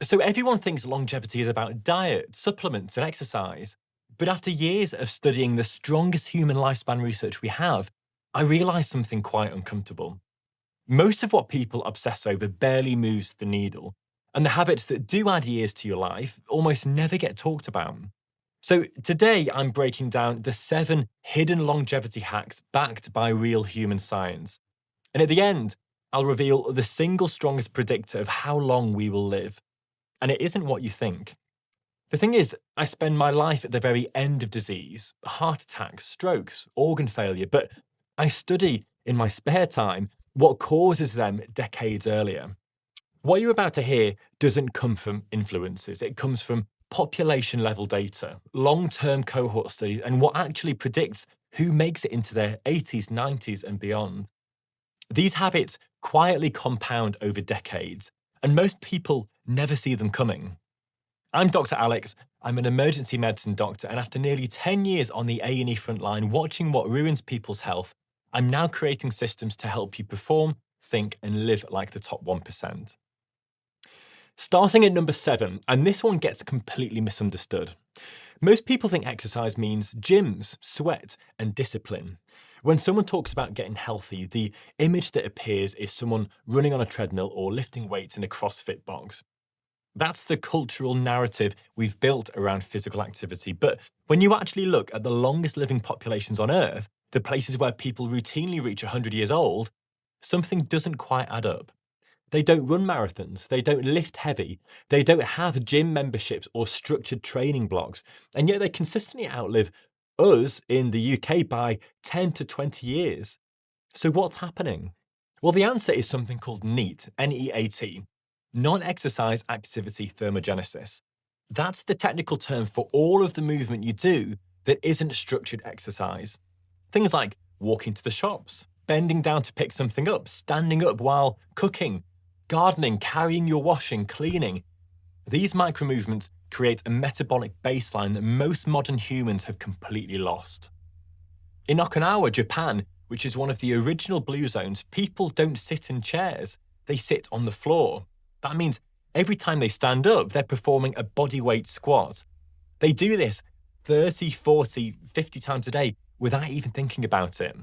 So everyone thinks longevity is about diet, supplements, and exercise. But after years of studying the strongest human lifespan research we have, I realized something quite uncomfortable. Most of what people obsess over barely moves the needle, and the habits that do add years to your life almost never get talked about. So today I'm breaking down the 7 hidden longevity hacks backed by real human science. And at the end, I'll reveal the single strongest predictor of how long we will live. And it isn't what you think. The thing is, I spend my life at the very end of disease, heart attacks, strokes, organ failure, but I study in my spare time what causes them decades earlier. What you're about to hear doesn't come from influences, it comes from population level data, long term cohort studies, and what actually predicts who makes it into their 80s, 90s, and beyond. These habits quietly compound over decades, and most people never see them coming. I'm Dr. Alex. I'm an emergency medicine doctor, and after nearly 10 years on the A&E frontline watching what ruins people's health, I'm now creating systems to help you perform, think, and live like the top 1%. Starting at number 7, and this one gets completely misunderstood. Most people think exercise means gyms, sweat, and discipline. When someone talks about getting healthy, the image that appears is someone running on a treadmill or lifting weights in a CrossFit box. That's the cultural narrative we've built around physical activity. But when you actually look at the longest living populations on Earth, the places where people routinely reach 100 years old, something doesn't quite add up. They don't run marathons, they don't lift heavy, they don't have gym memberships or structured training blocks, and yet they consistently outlive us in the UK by 10 to 20 years. So what's happening? Well, the answer is something called NEAT, N-E-A-T, non-exercise activity thermogenesis. That's the technical term for all of the movement you do that isn't structured exercise. Things like walking to the shops, bending down to pick something up, standing up while cooking, gardening, carrying your washing, cleaning. These micromovements create a metabolic baseline that most modern humans have completely lost. In Okinawa, Japan, which is one of the original blue zones, people don't sit in chairs, they sit on the floor. That means every time they stand up, they're performing a bodyweight squat. They do this 30, 40, 50 times a day without even thinking about it.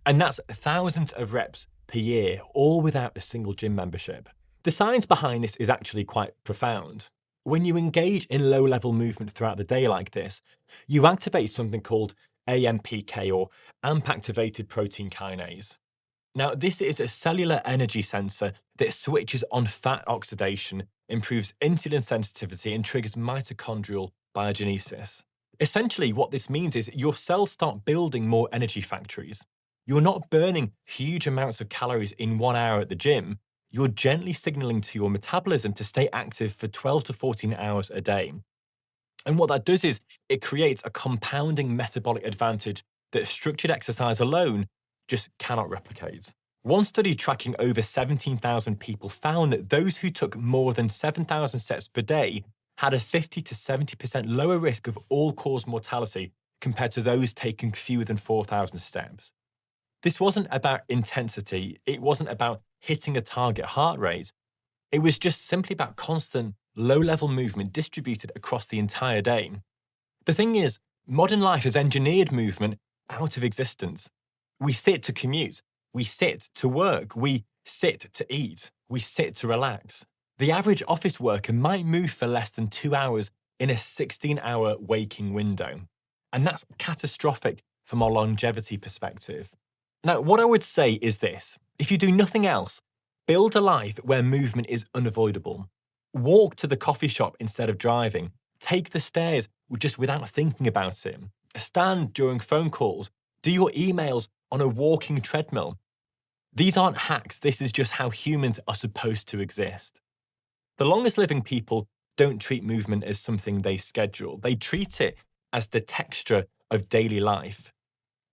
And that's thousands of reps per year, all without a single gym membership. The science behind this is actually quite profound. When you engage in low-level movement throughout the day like this, you activate something called AMPK, or AMP-activated protein kinase. Now, this is a cellular energy sensor that switches on fat oxidation, improves insulin sensitivity, and triggers mitochondrial biogenesis. Essentially, what this means is your cells start building more energy factories. You're not burning huge amounts of calories in 1 hour at the gym. You're gently signaling to your metabolism to stay active for 12 to 14 hours a day. And what that does is it creates a compounding metabolic advantage that structured exercise alone just cannot replicate. One study tracking over 17,000 people found that those who took more than 7,000 steps per day had a 50 to 70% lower risk of all-cause mortality compared to those taking fewer than 4,000 steps. This wasn't about intensity, it wasn't about hitting a target heart rate. It was just simply about constant, low-level movement distributed across the entire day. The thing is, modern life has engineered movement out of existence. We sit to commute, we sit to work, we sit to eat, we sit to relax. The average office worker might move for less than 2 hours in a 16-hour waking window. And that's catastrophic from a longevity perspective. Now, what I would say is this: if you do nothing else, build a life where movement is unavoidable. Walk to the coffee shop instead of driving. Take the stairs just without thinking about it. Stand during phone calls. Do your emails on a walking treadmill. These aren't hacks, this is just how humans are supposed to exist. The longest living people don't treat movement as something they schedule. They treat it as the texture of daily life.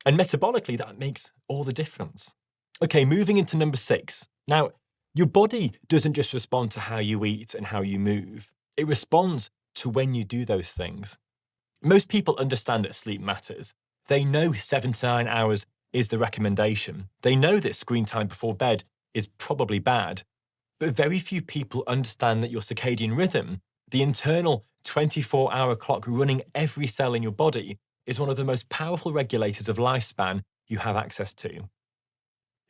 And metabolically, that makes all the difference. Okay, moving into number 6. Now, your body doesn't just respond to how you eat and how you move. It responds to when you do those things. Most people understand that sleep matters. They know 7 to 9 hours is the recommendation. They know that screen time before bed is probably bad. But very few people understand that your circadian rhythm, the internal 24-hour clock running every cell in your body, is one of the most powerful regulators of lifespan you have access to.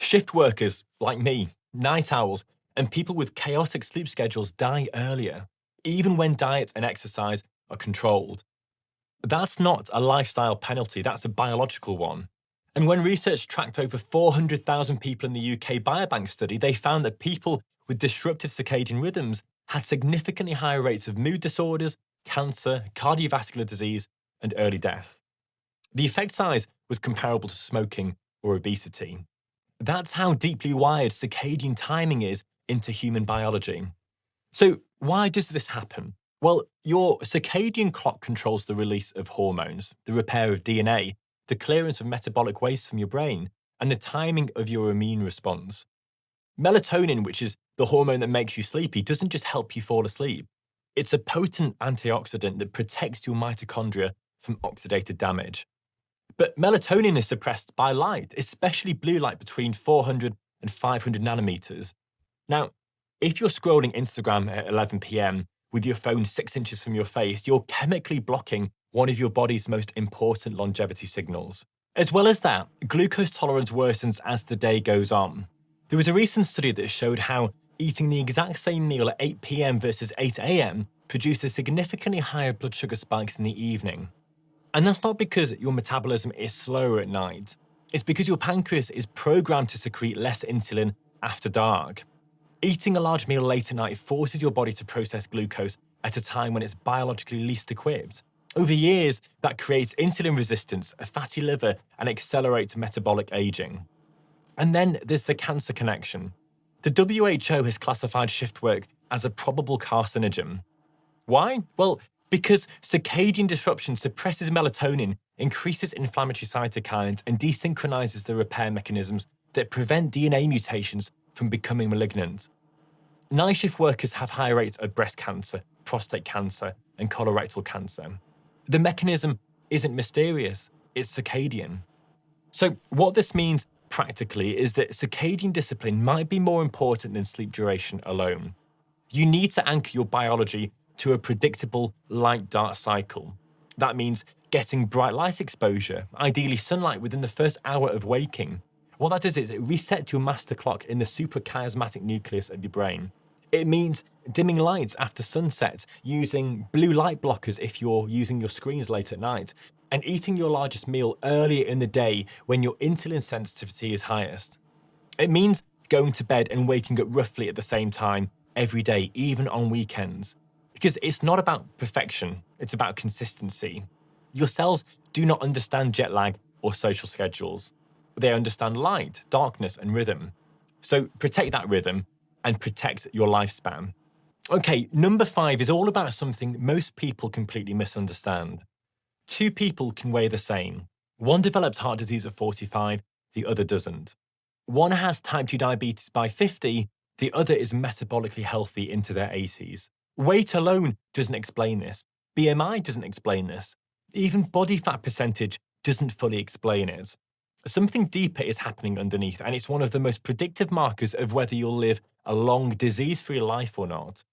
Shift workers, like me, night owls, and people with chaotic sleep schedules die earlier, even when diet and exercise are controlled. That's not a lifestyle penalty, that's a biological one. And when research tracked over 400,000 people in the UK Biobank study, they found that people with disrupted circadian rhythms had significantly higher rates of mood disorders, cancer, cardiovascular disease, and early death. The effect size was comparable to smoking or obesity. That's how deeply wired circadian timing is into human biology. So, why does this happen? Well, your circadian clock controls the release of hormones, the repair of DNA, the clearance of metabolic waste from your brain, and the timing of your immune response. Melatonin, which is the hormone that makes you sleepy, doesn't just help you fall asleep. It's a potent antioxidant that protects your mitochondria from oxidative damage. But melatonin is suppressed by light, especially blue light between 400 and 500 nanometers. Now, if you're scrolling Instagram at 11 p.m. with your phone 6 inches from your face, you're chemically blocking one of your body's most important longevity signals. As well as that, glucose tolerance worsens as the day goes on. There was a recent study that showed how eating the exact same meal at 8 p.m. versus 8 a.m. produces significantly higher blood sugar spikes in the evening. And that's not because your metabolism is slower at night. It's because your pancreas is programmed to secrete less insulin after dark. Eating a large meal late at night forces your body to process glucose at a time when it's biologically least equipped. Over years, that creates insulin resistance, a fatty liver, and accelerates metabolic aging. And then there's the cancer connection. The WHO has classified shift work as a probable carcinogen. Why? Well, because circadian disruption suppresses melatonin, increases inflammatory cytokines, and desynchronizes the repair mechanisms that prevent DNA mutations from becoming malignant. Night shift workers have higher rates of breast cancer, prostate cancer, and colorectal cancer. The mechanism isn't mysterious, it's circadian. So, what this means practically is that circadian discipline might be more important than sleep duration alone. You need to anchor your biology to a predictable light-dark cycle. That means getting bright light exposure, ideally sunlight within the first hour of waking. What that does is it resets your master clock in the suprachiasmatic nucleus of your brain. It means dimming lights after sunset, using blue light blockers if you're using your screens late at night, and eating your largest meal earlier in the day when your insulin sensitivity is highest. It means going to bed and waking up roughly at the same time every day, even on weekends. Because it's not about perfection, it's about consistency. Your cells do not understand jet lag or social schedules. They understand light, darkness, and rhythm. So protect that rhythm and protect your lifespan. Okay, number 5 is all about something most people completely misunderstand. 2 people can weigh the same. One develops heart disease at 45, the other doesn't. One has type 2 diabetes by 50, the other is metabolically healthy into their 80s. Weight alone doesn't explain this. BMI doesn't explain this. Even body fat percentage doesn't fully explain it. Something deeper is happening underneath, and it's one of the most predictive markers of whether you'll live a long, disease-free life or not.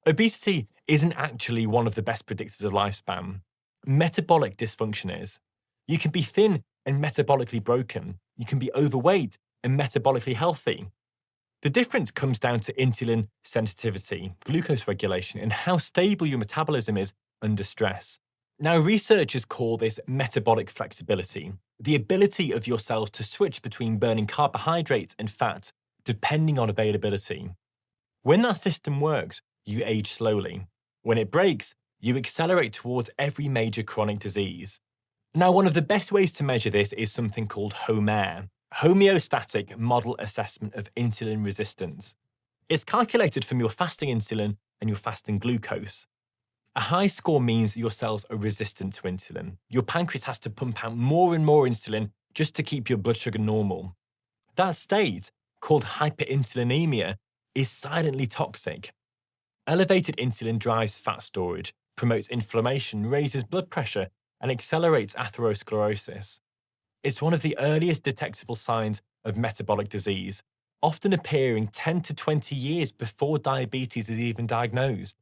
Obesity isn't actually one of the best predictors of lifespan. Metabolic dysfunction is. You can be thin and metabolically broken. You can be overweight and metabolically healthy. The difference comes down to insulin sensitivity, glucose regulation, and how stable your metabolism is under stress. Now, researchers call this metabolic flexibility, the ability of your cells to switch between burning carbohydrates and fat depending on availability. When that system works, you age slowly. When it breaks, you accelerate towards every major chronic disease. Now, one of the best ways to measure this is something called HOMAIR, Homeostatic Model Assessment of Insulin Resistance. It's calculated from your fasting insulin and your fasting glucose. A high score means your cells are resistant to insulin. Your pancreas has to pump out more and more insulin just to keep your blood sugar normal. That state, called hyperinsulinemia, is silently toxic. Elevated insulin drives fat storage, promotes inflammation, raises blood pressure, and accelerates atherosclerosis. It's one of the earliest detectable signs of metabolic disease, often appearing 10 to 20 years before diabetes is even diagnosed.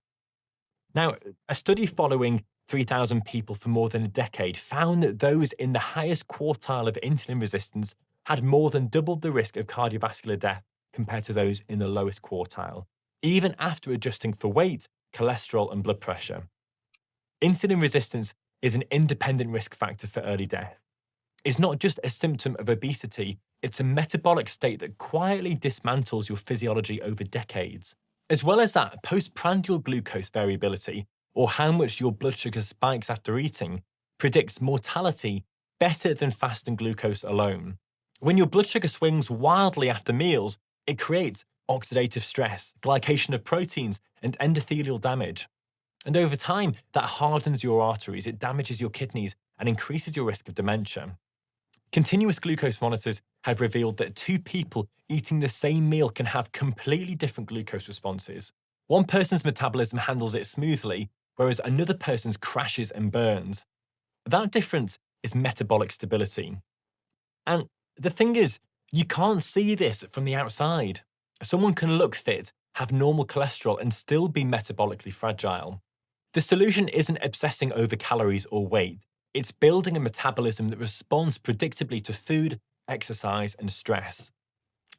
Now, a study following 3,000 people for more than a decade found that those in the highest quartile of insulin resistance had more than doubled the risk of cardiovascular death compared to those in the lowest quartile, even after adjusting for weight, cholesterol, and blood pressure. Insulin resistance is an independent risk factor for early death. It's not just a symptom of obesity, it's a metabolic state that quietly dismantles your physiology over decades. As well as that, postprandial glucose variability, or how much your blood sugar spikes after eating, predicts mortality better than fasting glucose alone. When your blood sugar swings wildly after meals, it creates oxidative stress, glycation of proteins, and endothelial damage. And over time, that hardens your arteries, it damages your kidneys, and increases your risk of dementia. Continuous glucose monitors have revealed that two people eating the same meal can have completely different glucose responses. One person's metabolism handles it smoothly, whereas another person's crashes and burns. That difference is metabolic stability. And the thing is, you can't see this from the outside. Someone can look fit, have normal cholesterol, and still be metabolically fragile. The solution isn't obsessing over calories or weight. It's building a metabolism that responds predictably to food, exercise, and stress.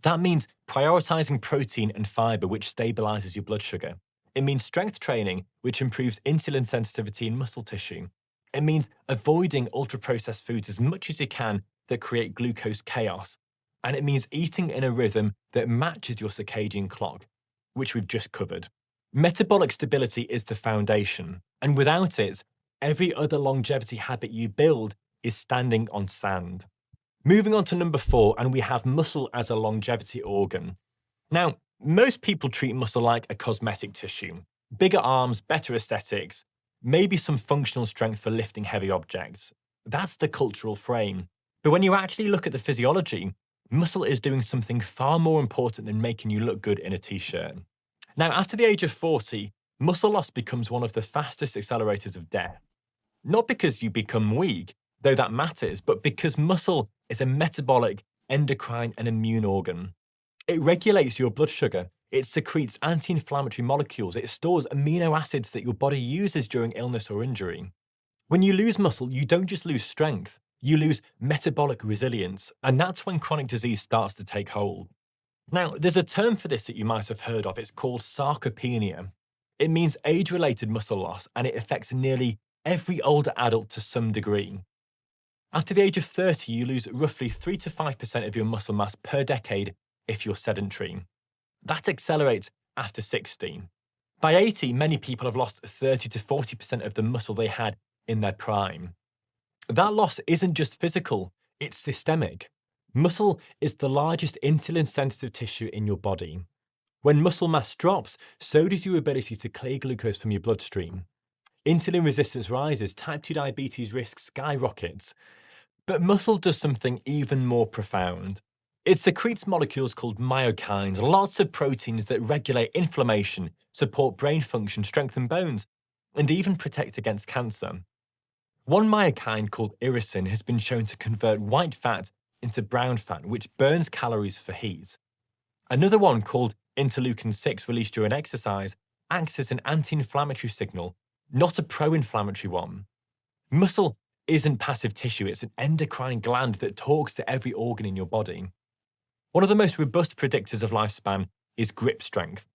That means prioritizing protein and fiber, which stabilizes your blood sugar. It means strength training, which improves insulin sensitivity in muscle tissue. It means avoiding ultra-processed foods as much as you can that create glucose chaos. And it means eating in a rhythm that matches your circadian clock, which we've just covered. Metabolic stability is the foundation, and without it, every other longevity habit you build is standing on sand. Moving on to number 4, and we have muscle as a longevity organ. Now, most people treat muscle like a cosmetic tissue. Bigger arms, better aesthetics, maybe some functional strength for lifting heavy objects. That's the cultural frame. But when you actually look at the physiology, muscle is doing something far more important than making you look good in a t-shirt. Now, after the age of 40, muscle loss becomes one of the fastest accelerators of death. Not because you become weak, though that matters, but because muscle is a metabolic, endocrine, and immune organ. It regulates your blood sugar, it secretes anti-inflammatory molecules, it stores amino acids that your body uses during illness or injury. When you lose muscle, you don't just lose strength, you lose metabolic resilience, and that's when chronic disease starts to take hold. Now, there's a term for this that you might have heard of. It's called sarcopenia. It means age-related muscle loss, and it affects nearly every older adult to some degree. After the age of 30, you lose roughly 3 to 5% of your muscle mass per decade if you're sedentary. That accelerates after 60. By 80, many people have lost 30 to 40% of the muscle they had in their prime. That loss isn't just physical, it's systemic. Muscle is the largest insulin-sensitive tissue in your body. When muscle mass drops, so does your ability to clear glucose from your bloodstream. Insulin resistance rises, type 2 diabetes risk skyrockets. But muscle does something even more profound. It secretes molecules called myokines, lots of proteins that regulate inflammation, support brain function, strengthen bones, and even protect against cancer. One myokine called irisin has been shown to convert white fat into brown fat, which burns calories for heat. Another one, called interleukin-6, released during exercise, acts as an anti-inflammatory signal, not a pro-inflammatory one. Muscle isn't passive tissue, it's an endocrine gland that talks to every organ in your body. One of the most robust predictors of lifespan is grip strength.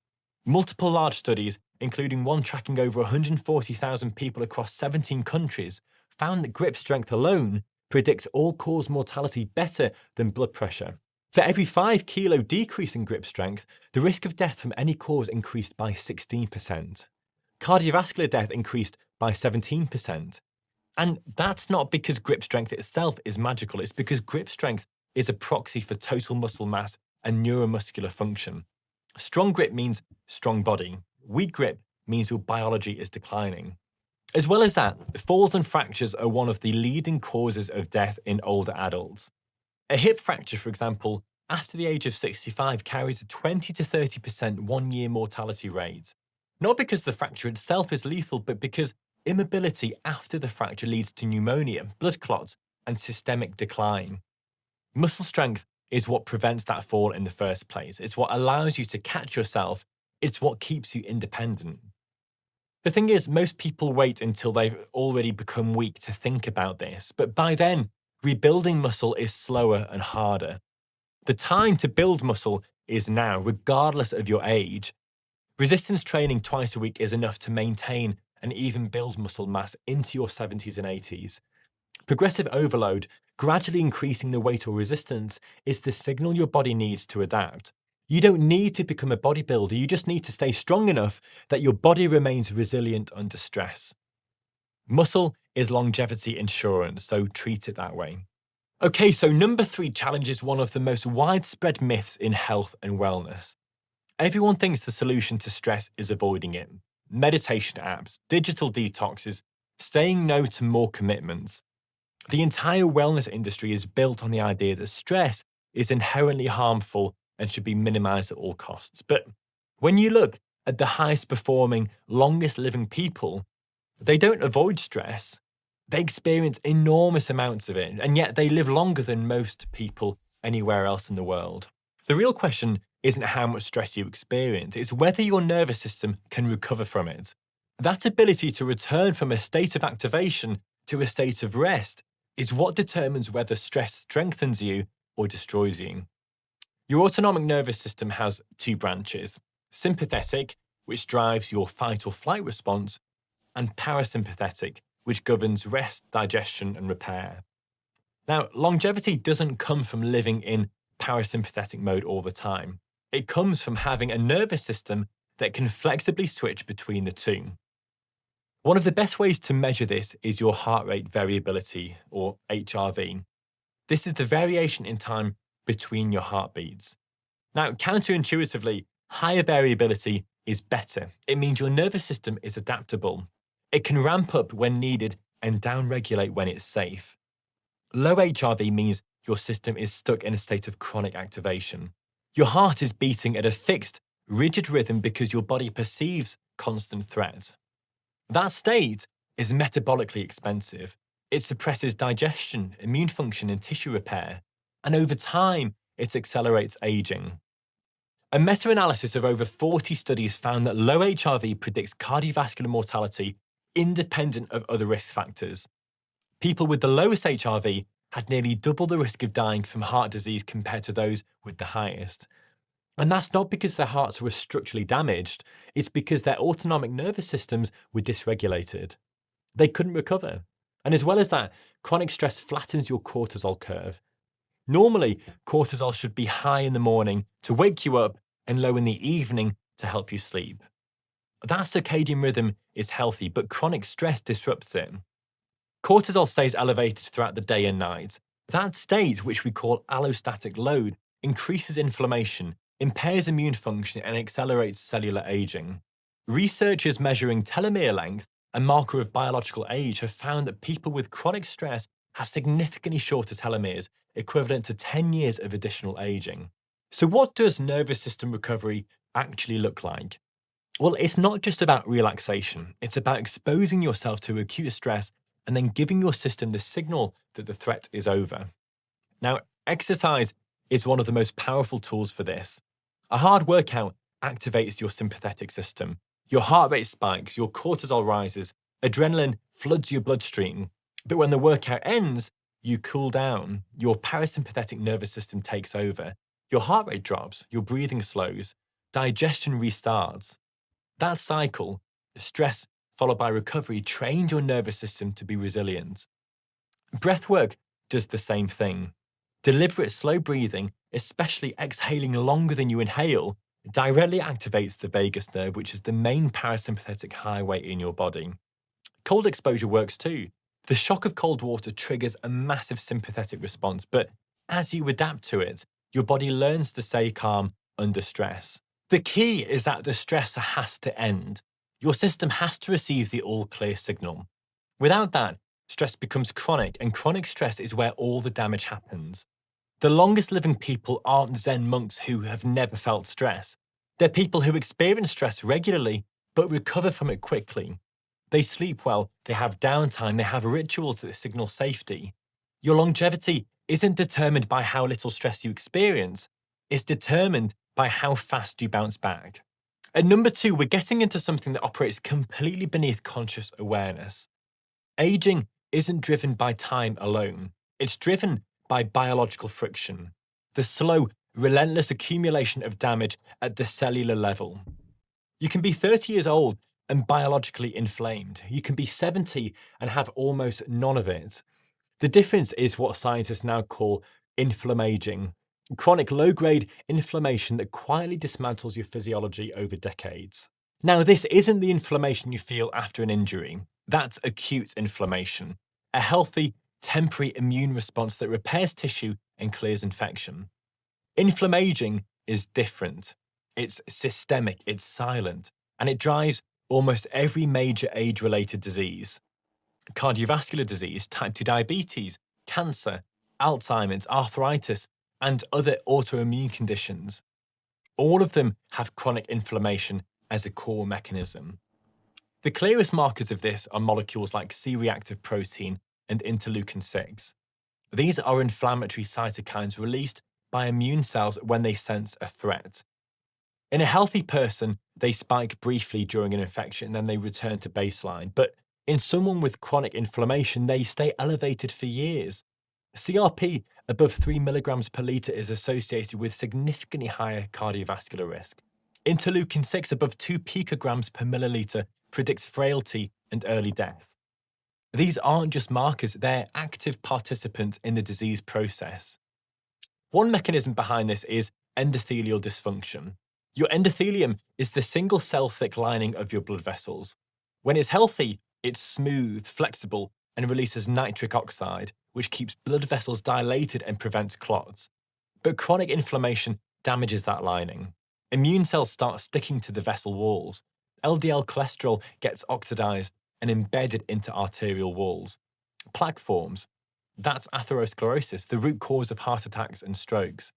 Multiple large studies, including one tracking over 140,000 people across 17 countries, found that grip strength alone predicts all-cause mortality better than blood pressure. For every 5 kilo decrease in grip strength, the risk of death from any cause increased by 16%. Cardiovascular death increased by 17%. And that's not because grip strength itself is magical, it's because grip strength is a proxy for total muscle mass and neuromuscular function. Strong grip means strong body. Weak grip means your biology is declining. As well as that, falls and fractures are one of the leading causes of death in older adults. A hip fracture, for example, after the age of 65 carries a 20 to 30% one-year mortality rate. Not because the fracture itself is lethal, but because immobility after the fracture leads to pneumonia, blood clots, and systemic decline. Muscle strength is what prevents that fall in the first place. It's what allows you to catch yourself. It's what keeps you independent. The thing is, most people wait until they've already become weak to think about this, but by then, rebuilding muscle is slower and harder. The time to build muscle is now, regardless of your age. Resistance training twice a week is enough to maintain and even build muscle mass into your 70s and 80s. Progressive overload, gradually increasing the weight or resistance, is the signal your body needs to adapt. You don't need to become a bodybuilder, you just need to stay strong enough that your body remains resilient under stress. Muscle is longevity insurance, so treat it that way. Okay, so number 3 challenges one of the most widespread myths in health and wellness. Everyone thinks the solution to stress is avoiding it. Meditation apps, digital detoxes, saying no to more commitments. The entire wellness industry is built on the idea that stress is inherently harmful and should be minimized at all costs. But when you look at the highest performing, longest living people, they don't avoid stress. They experience enormous amounts of it, and yet they live longer than most people anywhere else in the world. The real question isn't how much stress you experience, it's whether your nervous system can recover from it. That ability to return from a state of activation to a state of rest is what determines whether stress strengthens you or destroys you. Your autonomic nervous system has 2 branches: sympathetic, which drives your fight or flight response, and parasympathetic, which governs rest, digestion, and repair. Now, longevity doesn't come from living in parasympathetic mode all the time. It comes from having a nervous system that can flexibly switch between the two. One of the best ways to measure this is your heart rate variability, or HRV. This is the variation in time between your heartbeats. Now, counterintuitively, higher variability is better. It means your nervous system is adaptable. It can ramp up when needed and downregulate when it's safe. Low HRV means your system is stuck in a state of chronic activation. Your heart is beating at a fixed, rigid rhythm because your body perceives constant threat. That state is metabolically expensive. It suppresses digestion, immune function, and tissue repair, and over time, it accelerates aging. A meta-analysis of over 40 studies found that low HRV predicts cardiovascular mortality independent of other risk factors. People with the lowest HRV had nearly double the risk of dying from heart disease compared to those with the highest. And that's not because their hearts were structurally damaged, it's because their autonomic nervous systems were dysregulated. They couldn't recover. And as well as that, chronic stress flattens your cortisol curve. Normally, cortisol should be high in the morning to wake you up and low in the evening to help you sleep. That circadian rhythm is healthy, but chronic stress disrupts it. Cortisol stays elevated throughout the day and night. That state, which we call allostatic load, increases inflammation, impairs immune function, and accelerates cellular aging. Researchers measuring telomere length, a marker of biological age, have found that people with chronic stress have significantly shorter telomeres, equivalent to 10 years of additional aging. So what does nervous system recovery actually look like? Well, it's not just about relaxation. It's about exposing yourself to acute stress and then giving your system the signal that the threat is over. Now, exercise is one of the most powerful tools for this. A hard workout activates your sympathetic system. Your heart rate spikes, your cortisol rises, adrenaline floods your bloodstream. But when the workout ends, you cool down, your parasympathetic nervous system takes over, your heart rate drops, your breathing slows, digestion restarts. That cycle, stress followed by recovery, trains your nervous system to be resilient. Breathwork does the same thing. Deliberate slow breathing, especially exhaling longer than you inhale, directly activates the vagus nerve, which is the main parasympathetic highway in your body. Cold exposure works too. The shock of cold water triggers a massive sympathetic response, but as you adapt to it, your body learns to stay calm under stress. The key is that the stress has to end. Your system has to receive the all-clear signal. Without that, stress becomes chronic, and chronic stress is where all the damage happens. The longest living people aren't Zen monks who have never felt stress. They're people who experience stress regularly, but recover from it quickly. They sleep well, they have downtime, they have rituals that signal safety. Your longevity isn't determined by how little stress you experience, it's determined by how fast you bounce back. At number two, we're getting into something that operates completely beneath conscious awareness. Aging isn't driven by time alone, it's driven by biological friction, the slow, relentless accumulation of damage at the cellular level. You can be 30 years old and biologically inflamed. You can be 70 and have almost none of it. The difference is what scientists now call inflammaging, chronic low-grade inflammation that quietly dismantles your physiology over decades. Now, this isn't the inflammation you feel after an injury. That's acute inflammation, a healthy, temporary immune response that repairs tissue and clears infection. Inflammaging is different. It's systemic, it's silent, and it drives almost every major age-related disease. Cardiovascular disease, type 2 diabetes, cancer, Alzheimer's, arthritis, and other autoimmune conditions. All of them have chronic inflammation as a core mechanism. The clearest markers of this are molecules like C-reactive protein and interleukin 6. These are inflammatory cytokines released by immune cells when they sense a threat. In a healthy person, they spike briefly during an infection and then they return to baseline. But in someone with chronic inflammation, they stay elevated for years. CRP above 3 milligrams per litre is associated with significantly higher cardiovascular risk. Interleukin 6 above 2 picograms per milliliter predicts frailty and early death. These aren't just markers, they're active participants in the disease process. One mechanism behind this is endothelial dysfunction. Your endothelium is the single cell thick lining of your blood vessels. When it's healthy, it's smooth, flexible, and releases nitric oxide, which keeps blood vessels dilated and prevents clots. But chronic inflammation damages that lining. Immune cells start sticking to the vessel walls. LDL cholesterol gets oxidized and embedded into arterial walls. Plaque forms. That's atherosclerosis, the root cause of heart attacks and strokes.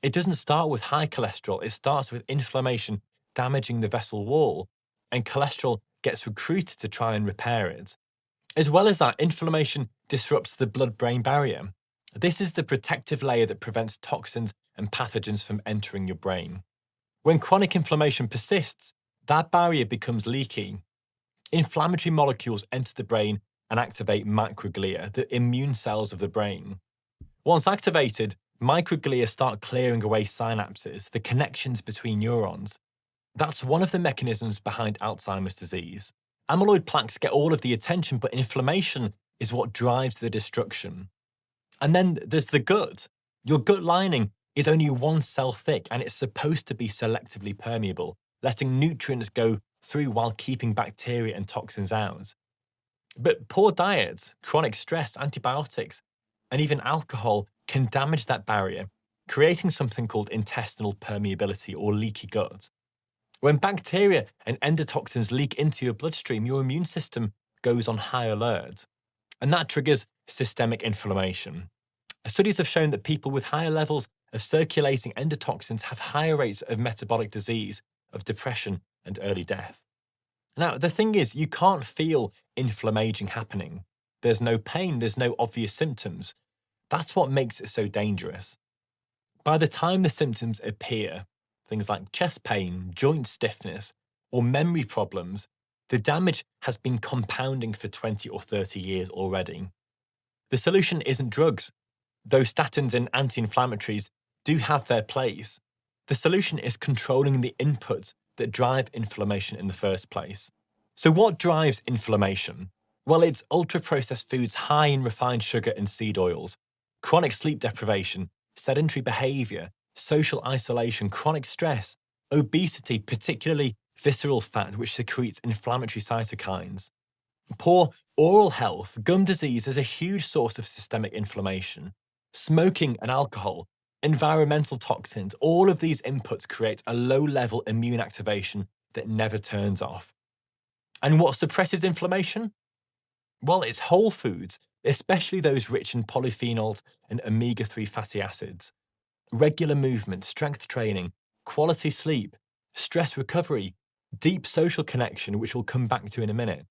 It doesn't start with high cholesterol, it starts with inflammation damaging the vessel wall, and cholesterol gets recruited to try and repair it. As well as that, inflammation disrupts the blood-brain barrier. This is the protective layer that prevents toxins and pathogens from entering your brain. When chronic inflammation persists, that barrier becomes leaky. Inflammatory molecules enter the brain and activate microglia, the immune cells of the brain. Once activated, microglia start clearing away synapses, the connections between neurons. That's one of the mechanisms behind Alzheimer's disease. Amyloid plaques get all of the attention, but inflammation is what drives the destruction. And then there's the gut. Your gut lining is only one cell thick, and it's supposed to be selectively permeable, letting nutrients go through while keeping bacteria and toxins out. But poor diet, chronic stress, antibiotics, and even alcohol can damage that barrier, creating something called intestinal permeability or leaky gut. When bacteria and endotoxins leak into your bloodstream, your immune system goes on high alert, and that triggers systemic inflammation. Studies have shown that people with higher levels of circulating endotoxins have higher rates of metabolic disease, of depression, and early death. Now, the thing is, you can't feel inflammaging happening. There's no pain, there's no obvious symptoms. That's what makes it so dangerous. By the time the symptoms appear, things like chest pain, joint stiffness, or memory problems, the damage has been compounding for 20 or 30 years already. The solution isn't drugs. Though statins and anti-inflammatories do have their place, the solution is controlling the inputs that drive inflammation in the first place. So what drives inflammation? Well, it's ultra-processed foods high in refined sugar and seed oils, chronic sleep deprivation, sedentary behavior, social isolation, chronic stress, obesity, particularly visceral fat, which secretes inflammatory cytokines. Poor oral health, gum disease is a huge source of systemic inflammation. Smoking and alcohol, environmental toxins, all of these inputs create a low-level immune activation that never turns off. And what suppresses inflammation? Well, it's whole foods, especially those rich in polyphenols and omega-3 fatty acids. Regular movement, strength training, quality sleep, stress recovery, deep social connection, which we'll come back to in a minute.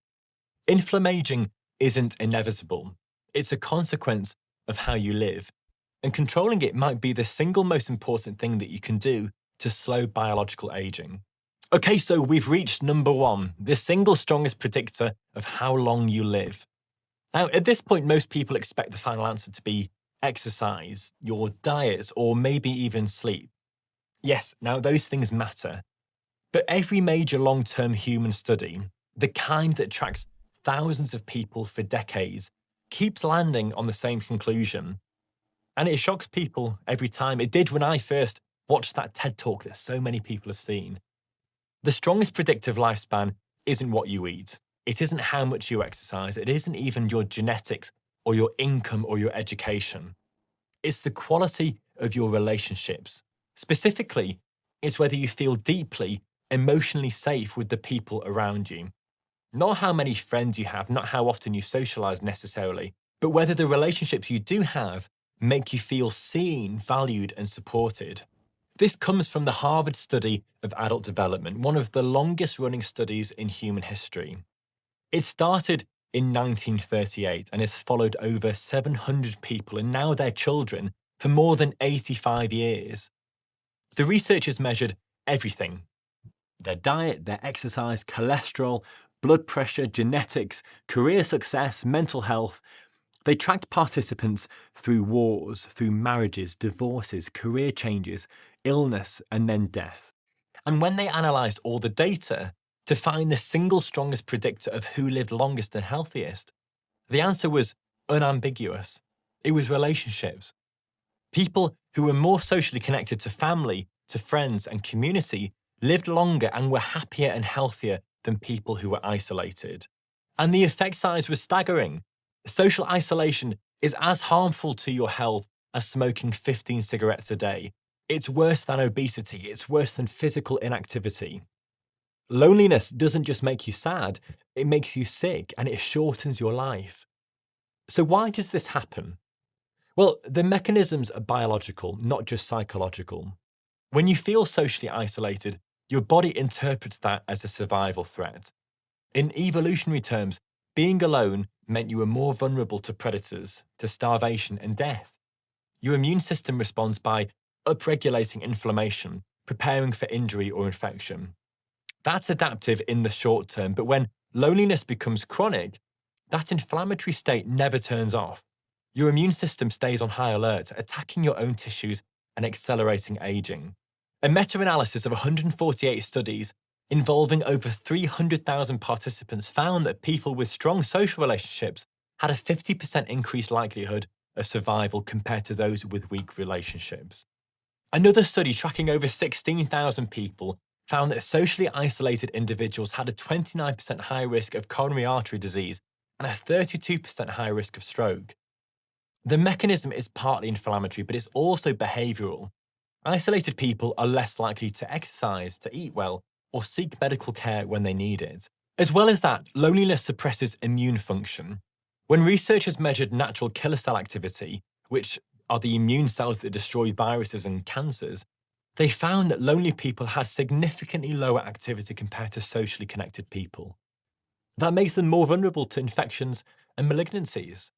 Inflammaging isn't inevitable. It's a consequence of how you live. And controlling it might be the single most important thing that you can do to slow biological aging. Okay, so we've reached number one, the single strongest predictor of how long you live. Now, at this point, most people expect the final answer to be exercise, your diet, or maybe even sleep. Yes, now those things matter. But every major long-term human study, the kind that tracks thousands of people for decades, keeps landing on the same conclusion. And it shocks people every time. It did when I first watched that TED Talk that so many people have seen. The strongest predictor of lifespan isn't what you eat. It isn't how much you exercise. It isn't even your genetics or your income or your education. It's the quality of your relationships. Specifically, it's whether you feel deeply, emotionally safe with the people around you. Not how many friends you have, not how often you socialize necessarily, but whether the relationships you do have make you feel seen, valued, and supported. This comes from the Harvard study of adult development, one of the longest running studies in human history. It started in 1938 and has followed over 700 people and now their children for more than 85 years. The researchers measured everything: their diet, their exercise, cholesterol, blood pressure, genetics, career success, mental health. They tracked participants through wars, through marriages, divorces, career changes, illness, and then death. And when they analysed all the data to find the single strongest predictor of who lived longest and healthiest, the answer was unambiguous. It was relationships. People who were more socially connected to family, to friends, and community lived longer and were happier and healthier than people who were isolated. And the effect size was staggering. Social isolation is as harmful to your health as smoking 15 cigarettes a day. It's worse than obesity. It's worse than physical inactivity. Loneliness doesn't just make you sad, it makes you sick and it shortens your life. So why does this happen? Well, the mechanisms are biological, not just psychological. When you feel socially isolated, your body interprets that as a survival threat. In evolutionary terms, being alone meant you were more vulnerable to predators, to starvation and death. Your immune system responds by upregulating inflammation, preparing for injury or infection. That's adaptive in the short term, but when loneliness becomes chronic, that inflammatory state never turns off. Your immune system stays on high alert, attacking your own tissues and accelerating aging. A meta-analysis of 148 studies involving over 300,000 participants found that people with strong social relationships had a 50% increased likelihood of survival compared to those with weak relationships. Another study tracking over 16,000 people found that socially isolated individuals had a 29% higher risk of coronary artery disease and a 32% higher risk of stroke. The mechanism is partly inflammatory, but it's also behavioral. Isolated people are less likely to exercise, to eat well, or seek medical care when they need it. As well as that, loneliness suppresses immune function. When researchers measured natural killer cell activity, which are the immune cells that destroy viruses and cancers, they found that lonely people had significantly lower activity compared to socially connected people. That makes them more vulnerable to infections and malignancies.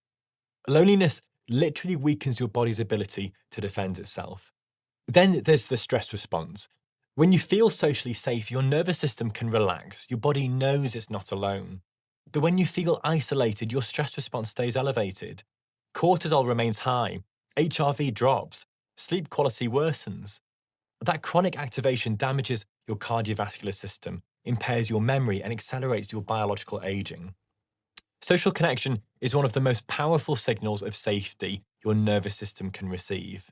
Loneliness literally weakens your body's ability to defend itself. Then there's the stress response. When you feel socially safe, your nervous system can relax. Your body knows it's not alone. But when you feel isolated, your stress response stays elevated. Cortisol remains high. HRV drops. Sleep quality worsens. That chronic activation damages your cardiovascular system, impairs your memory, and accelerates your biological aging. Social connection is one of the most powerful signals of safety your nervous system can receive.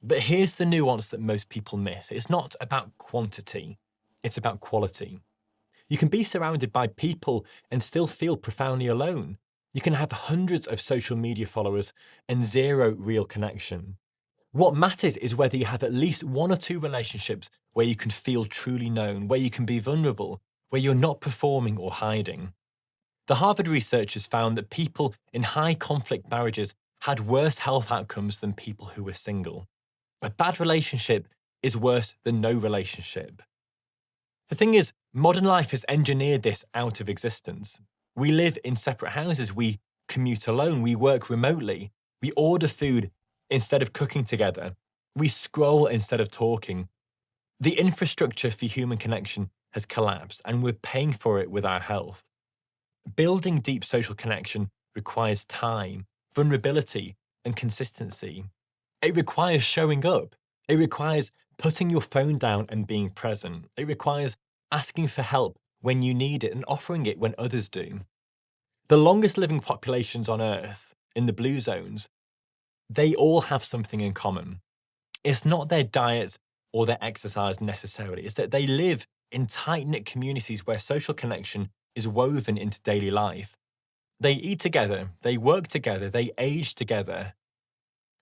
But here's the nuance that most people miss. It's not about quantity, it's about quality. You can be surrounded by people and still feel profoundly alone. You can have hundreds of social media followers and zero real connection. What matters is whether you have at least one or two relationships where you can feel truly known, where you can be vulnerable, where you're not performing or hiding. The Harvard researchers found that people in high conflict marriages had worse health outcomes than people who were single. A bad relationship is worse than no relationship. The thing is, modern life has engineered this out of existence. We live in separate houses, we commute alone, we work remotely, we order food instead of cooking together. We scroll instead of talking. The infrastructure for human connection has collapsed, and we're paying for it with our health. Building deep social connection requires time, vulnerability, and consistency. It requires showing up. It requires putting your phone down and being present. It requires asking for help when you need it and offering it when others do. The longest living populations on Earth, in the blue zones, they all have something in common. It's not their diets or their exercise necessarily, it's that they live in tight-knit communities where social connection is woven into daily life. They eat together, they work together, they age together.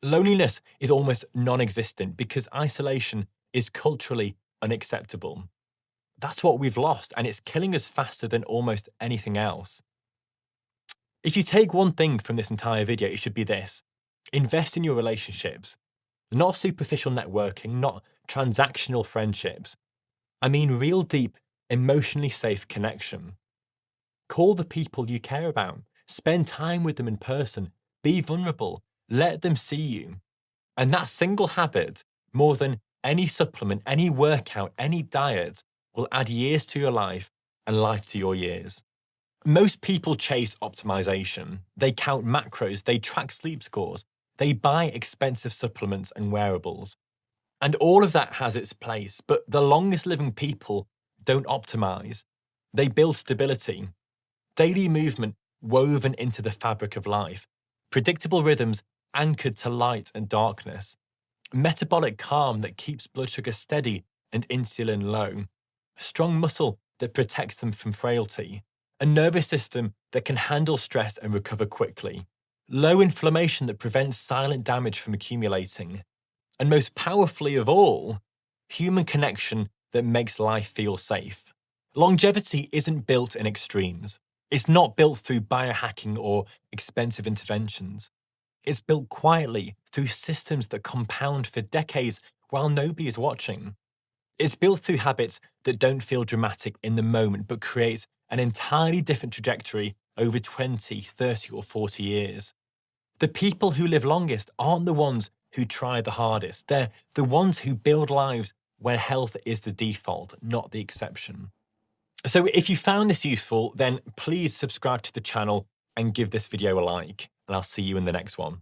Loneliness is almost non-existent because isolation is culturally unacceptable. That's what we've lost, and it's killing us faster than almost anything else. If you take one thing from this entire video, it should be this: invest in your relationships. Not superficial networking, not transactional friendships. I mean real deep, emotionally safe connection. Call the people you care about. Spend time with them in person. Be vulnerable. Let them see you. And that single habit, more than any supplement, any workout, any diet, will add years to your life and life to your years. Most people chase optimization. They count macros, they track sleep scores, they buy expensive supplements and wearables. And all of that has its place, but the longest living people don't optimize. They build stability, daily movement woven into the fabric of life, predictable rhythms anchored to light and darkness, metabolic calm that keeps blood sugar steady and insulin low, strong muscle that protects them from frailty, a nervous system that can handle stress and recover quickly, low inflammation that prevents silent damage from accumulating, and most powerfully of all, human connection that makes life feel safe. Longevity isn't built in extremes. It's not built through biohacking or expensive interventions. It's built quietly through systems that compound for decades while nobody is watching. It's built through habits that don't feel dramatic in the moment, but create an entirely different trajectory over 20, 30, or 40 years. The people who live longest aren't the ones who try the hardest. They're the ones who build lives where health is the default, not the exception. So if you found this useful, then please subscribe to the channel and give this video a like, and I'll see you in the next one.